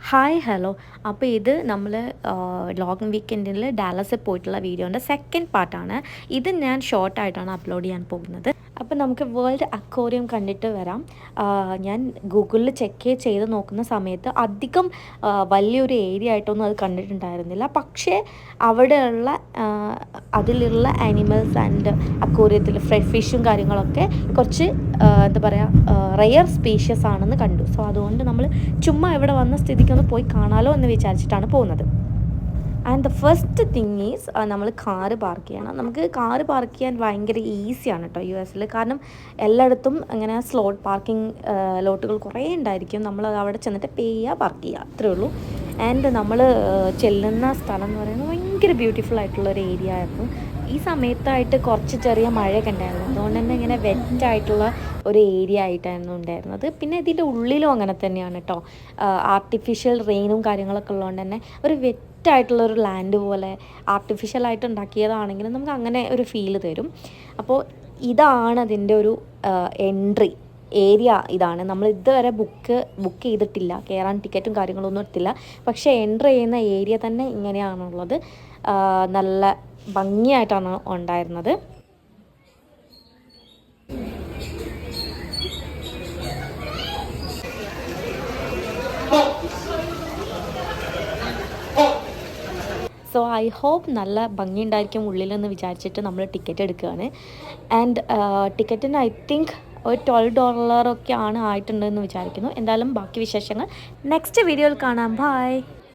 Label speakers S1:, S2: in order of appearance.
S1: Hi hello. അപ്പോൾ ഇത് നമ്മൾ ലോങ് വീക്കെൻഡിൽ ഡാലസിൽ പോയിട്ടുള്ള വീഡിയോൻ്റെ സെക്കൻഡ് പാർട്ടാണ്. ഇത് ഞാൻ ഷോർട്ടായിട്ടാണ് അപ്ലോഡ് ചെയ്യാൻ പോകുന്നത്. അപ്പോൾ നമുക്ക് വേൾഡ് അക്വേറിയം കണ്ടിട്ട് വരാം. ഞാൻ ഗൂഗിളിൽ ചെക്ക് ചെയ്ത് നോക്കുന്ന സമയത്ത് അധികം വലിയൊരു ഏരിയ ആയിട്ടൊന്നും അത് കണ്ടിട്ടുണ്ടായിരുന്നില്ല. പക്ഷേ അവിടെയുള്ള അതിലുള്ള ആനിമൽസ് ആൻഡ് അക്വേറിയത്തിൽ ഫ്രഷ് ഫിഷും കാര്യങ്ങളൊക്കെ കുറച്ച് എന്താ പറയുക റെയർ സ്പീഷ്യസ് ആണെന്ന് കണ്ടു. സോ അതുകൊണ്ട് നമ്മൾ ചുമ്മാ ഇവിടെ വന്ന സ്ഥിതിക്കൊന്ന് പോയി കാണാലോ എന്ന് വിചാരിച്ചിട്ടാണ് പോകുന്നത്. And the first thing is നമ്മൾ കാറ് പാർക്ക് ചെയ്യണം. നമുക്ക് കാറ് പാർക്ക് ചെയ്യാൻ ഭയങ്കര ഈസിയാണ് കേട്ടോ US-ൽ. കാരണം എല്ലായിടത്തും അങ്ങനെ സ്ലോട്ട് പാർക്കിംഗ് ലോട്ടുകൾ കുറേ ഉണ്ടായിരിക്കും. നമ്മൾ അവിടെ ചെന്നിട്ട് പേ ചെയ്യുക, പാർക്ക് ചെയ്യുക, അത്രേ ഉള്ളൂ. ആൻഡ് നമ്മൾ ചെല്ലുന്ന സ്ഥലം എന്ന് പറയുന്നത് ഭയങ്കര ബ്യൂട്ടിഫുൾ ആയിട്ടുള്ളൊരു ഏരിയ ആയിരുന്നു. ഈ സമയത്തായിട്ട് കുറച്ച് ചെറിയ മഴയൊക്കെ ഉണ്ടായിരുന്നു. അതുകൊണ്ട് തന്നെ ഇങ്ങനെ വെറ്റായിട്ടുള്ള ഒരു ഏരിയ ആയിട്ടായിരുന്നു ഉണ്ടായിരുന്നത്. പിന്നെ ഇതിൻ്റെ ഉള്ളിലും അങ്ങനെ തന്നെയാണ് കേട്ടോ. ആർട്ടിഫിഷ്യൽ റെയിനും കാര്യങ്ങളൊക്കെ ഉള്ളതുകൊണ്ട് തന്നെ ഒരു വെറ്റായിട്ടുള്ളൊരു ലാൻഡ് പോലെ ആർട്ടിഫിഷ്യലായിട്ട് ഉണ്ടാക്കിയതാണെങ്കിലും നമുക്ക് അങ്ങനെ ഒരു ഫീല് തരും. അപ്പോൾ ഇതാണ് അതിൻ്റെ ഒരു എൻട്രി ഏരിയ. ഇതാണ് നമ്മൾ ഇതുവരെ ബുക്ക് ചെയ്തിട്ടില്ല, കയറാൻ ടിക്കറ്റും കാര്യങ്ങളൊന്നും എടുത്തില്ല. പക്ഷേ എൻട്രി ചെയ്യുന്ന ഏരിയ തന്നെ ഇങ്ങനെയാണുള്ളത്. നല്ല ഭംഗിയായിട്ടാണ് ഉണ്ടായിരുന്നത്. സോ ഐ ഹോപ്പ് നല്ല ഭംഗിയുണ്ടായിരിക്കും ഉള്ളിലെന്ന് വിചാരിച്ചിട്ട് നമ്മൾ ടിക്കറ്റ് എടുക്കുകയാണ്. ആൻഡ് ടിക്കറ്റിന് ഐ തിങ്ക് ഒരു $12 ഒക്കെ ആയിട്ടുണ്ടെന്ന് വിചാരിക്കുന്നു. എന്തായാലും ബാക്കി വിശേഷങ്ങൾ നെക്സ്റ്റ് വീഡിയോയിൽ കാണാം. ബൈ.